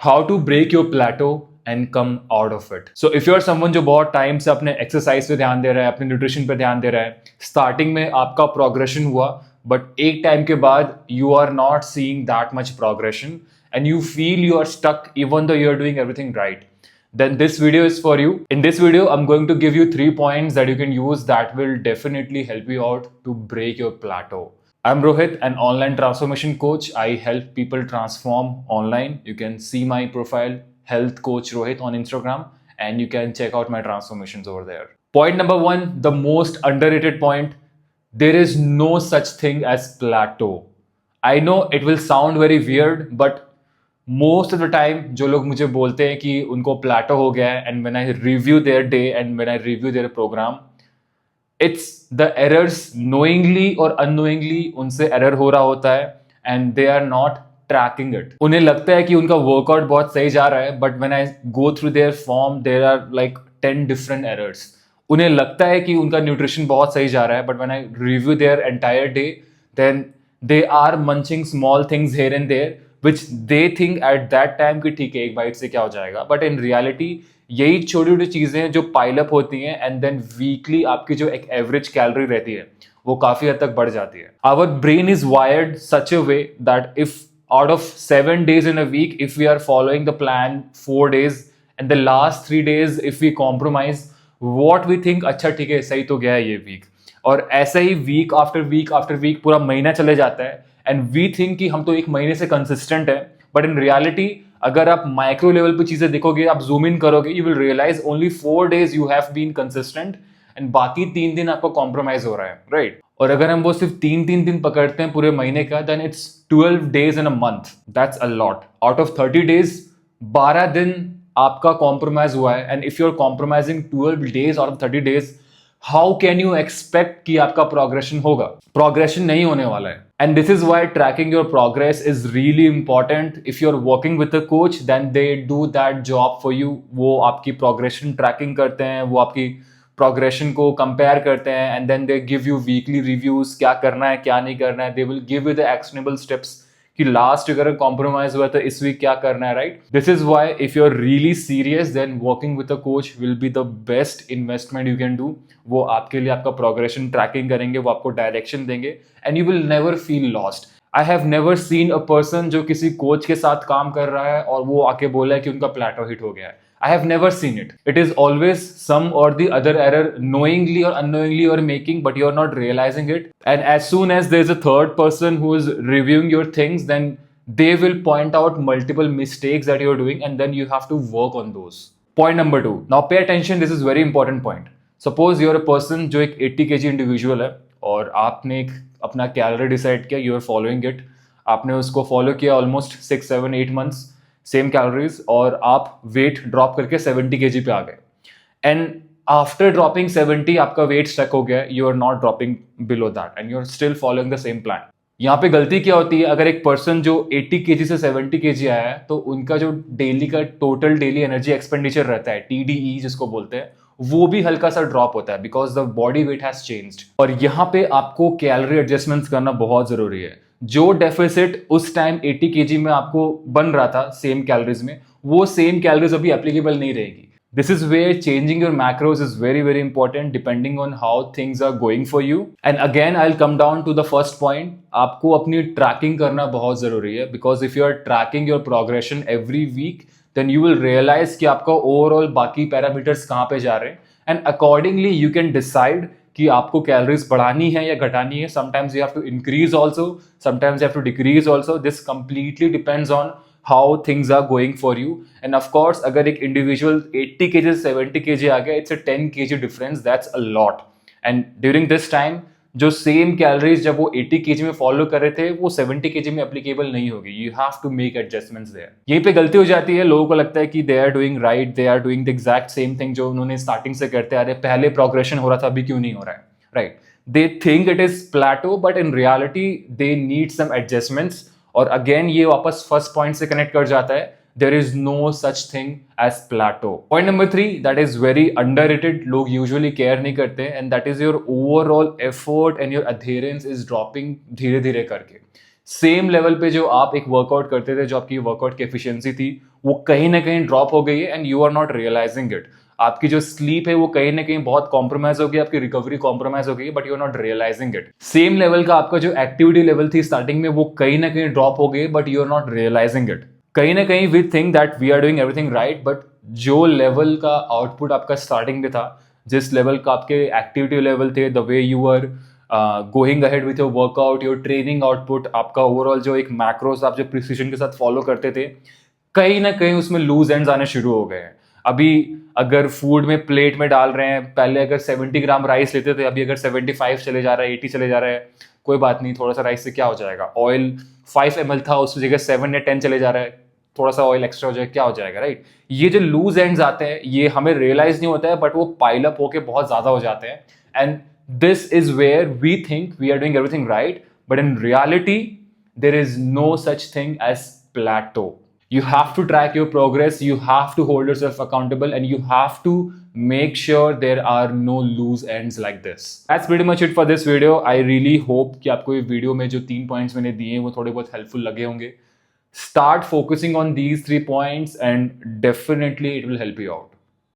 How to break your plateau and come out of it. So if you are someone जो बहुत time से अपने exercise पे ध्यान दे रहा है, अपने न्यूट्रिशन पे ध्यान दे रहा है, स्टार्टिंग में आपका प्रोग्रेशन हुआ, बट एक टाइम के बाद you are not seeing that much progression and you feel you are stuck even though you are doing everything right, then this video is for you. In this video, I'm going to give you 3 points that you can use that will definitely help you out to break your plateau. I'm Rohit, an online transformation coach. I help people transform online. You can see my profile, Health Coach Rohit, on Instagram, and you can check out my transformations over there. Point number 1, the most underrated point: there is no such thing as plateau. I know it will sound very weird, but most of the time जो लोग मुझे बोलते हैं कि उनको प्लेटो हो गया है, and when I review their day and when I review their program, it's the errors knowingly और अननोइंगली उनसे एरर हो रहा होता है and they are not tracking it. उन्हें लगता है कि उनका वर्कआउट बहुत सही जा रहा है, but when I go through their form there are like 10 different errors. उन्हें लगता है कि उनका न्यूट्रिशन बहुत सही जा रहा है, but when I review their entire day, then they are munching small things here and there which they think at that time कि ठीक है एक बाइट से क्या हो जाएगा, बट इन रियलिटी यही छोटी छोटी चीजें जो पाइल अप होती हैं एंड देन वीकली आपकी जो एक एवरेज कैलोरी रहती है वो काफी हद तक बढ़ जाती है. Our brain is wired such a way that if out of 7 days in a week, if we are following the plan 4 days and the last 3 days if we compromise, what we think अच्छा ठीक है सही तो गया है ये week, और ऐसा ही वीक आफ्टर वीक पूरा महीना चले जाता है एंड वी थिंक कि हम तो एक महीने से कंसिस्टेंट है, बट इन रियलिटी अगर आप माइक्रो लेवल पे चीजें देखोगे, आप जूम इन करोगे, you will realise only 4 days you have been consistent and बाकी 3 दिन आपको कॉम्प्रोमाइज हो रहा है, राइट? और अगर हम वो सिर्फ 3 दिन पकड़ते हैं पूरे महीने का, then it's 12 days in a month. That's a lot. Out of 30 days 12 दिन आपका कॉम्प्रोमाइज हुआ है, and if you are compromising 12 days out of 30 days, how can you expect कि आपका प्रोग्रेशन होगा? प्रोग्रेशन नहीं होने वाला है. And this is why tracking your progress is really important. If you are working with a coach, then they do that job for you. वो आपकी progression trekking करते हैं, वो आपकी प्रोग्रेशन को कंपेयर करते हैं, and then they give you weekly reviews, क्या करना है क्या नहीं करना है. They will give you the actionable steps कि लास्ट अगर कॉम्प्रोमाइज हुआ तो इस वीक क्या करना है, right? This is why if you are really serious, then working with a coach will be the best investment you can do. वो आपके लिए आपका प्रोग्रेशन ट्रैकिंग करेंगे, वो आपको डायरेक्शन देंगे, and you will never feel lost. I have never seen a person जो किसी कोच के साथ काम कर रहा है और वो आके बोला है कि उनका प्लेटो हिट हो गया है. I have never seen it. It is always some or the other error, knowingly or unknowingly you are making, but you are not realizing it. And as soon as there is a third person who is reviewing your things, then they will point out multiple mistakes that you are doing, and then you have to work on those. Point number 2. Now pay attention. This is very important point. Suppose you are a person जो एक 80 kg individual है और आपने एक अपना calorie decide किया, you are following it. आपने उसको फॉलो किया ऑलमोस्ट 6, 7, 8 months, सेम कैलोरीज, और आप वेट ड्रॉप करके 70 kg पे आ गए. एंड आफ्टर ड्रॉपिंग 70 आपका वेट स्टक हो गया, you are not dropping below that and you are still following the same plan. यहाँ पे गलती क्या होती है? अगर एक पर्सन जो 80 kg से 70 kg आया है, तो उनका जो डेली का टोटल डेली एनर्जी एक्सपेंडिचर रहता है, TDE जिसको बोलते हैं, वो भी हल्का सा ड्रॉप होता है because the body weight has changed. और यहाँ पे आपको कैलोरी एडजस्टमेंट्स करना बहुत जरूरी है. जो डेफिसिट उस टाइम 80 kg में आपको बन रहा था सेम कैलोरीज में, वो सेम कैलोरीज अभी एप्लीकेबल नहीं रहेगी. This is where changing your macros is very, very important depending on how things are going for you. And again, I'll come down to the first point. आपको अपनी trekking करना बहुत जरूरी है, because if you are tracking your progression every week, then you will realize कि आपका overall बाकी parameters कहाँ पे जा रहे हैं, and accordingly you can decide कि आपको कैलोरीज बढ़ानी है या घटानी है. Sometimes you have to increase also, sometimes you have to decrease also. This completely depends on how things are going for you. And of course, अगर एक individual 80 kg से 70 kg आ गया, it's a 10 kg difference. That's a lot. And during this time, जो same calories जब वो 80 kg में follow कर रहे थे, वो 70 kg में एप्लीकेबल नहीं होगी. You have to make adjustments there. यहीं पे गलती हो जाती है. लोगों को लगता है कि they are doing right, they are doing the exact same thing जो उन्होंने स्टार्टिंग से करते आ रहे. पहले प्रोग्रेशन हो रहा था, अभी क्यों नहीं हो रहा है, right? They think it is plateau, but in reality they need some adjustments. और अगेन ये वापस फर्स्ट पॉइंट से कनेक्ट कर जाता है. There is no such thing as plateau. Point number 3, that is very underrated. लोग usually care नहीं करते, and that is your overall effort and your adherence is dropping धीरे धीरे करके. सेम लेवल पे जो आप एक वर्कआउट करते थे, जो आपकी वर्कआउट की एफिशिएंसी थी, वो कहीं ना कहीं ड्रॉप हो गई है and you are not realising it. आपकी जो स्लीप है वो कहीं ना कहीं बहुत कॉम्प्रोमाइज हो गई, आपकी रिकवरी कॉम्प्रोमाइज हो गई, but you are not realising it. Same level का आपका जो एक्टिविटी लेवल थी स्टार्टिंग में वो कहीं ना कहीं ड्रॉप हो गई, but you are not realising it. कहीं ना कहीं we think that we are doing everything right, but जो लेवल का आउटपुट आपका स्टार्टिंग में था, जिस लेवल का आपके एक्टिविटी लेवल थे, the way you are going ahead with your workout, your training output, आपका ओवरऑल जो एक मैक्रोस आप जो प्रिसीजन के साथ फॉलो करते थे, कहीं ना कहीं उसमें लूज एंड्स आने शुरू हो गए हैं। अभी अगर फूड में प्लेट में डाल रहे हैं, पहले अगर 70 ग्राम राइस लेते थे, अभी अगर 75 चले जा रहा है, 80 चले जा रहा है, कोई बात नहीं, थोड़ा सा राइस से क्या हो जाएगा। ऑयल 5 ml था, उस जगह 7 या 10 चले जा रहा है, थोड़ा सा ऑयल एक्स्ट्रा हो जाएगा, क्या हो जाएगा, राइट। ये जो लूज एंड्स आते हैं ये हमें रियलाइज नहीं होता है, बट वो पाइल अप होके बहुत ज्यादा हो जाते हैं। And this is where we think we are doing everything right, but in reality there is no such thing as plateau. You have to track your progress, you have to hold yourself accountable, and you have to make sure there are no loose ends like this. That's pretty much it for this video. I really hope कि आपको ये video में जो 3 points मैंने दिए हैं वो थोड़े बहुत हेल्पफुल लगे होंगे. Start focusing on these 3 points and definitely it will help you out.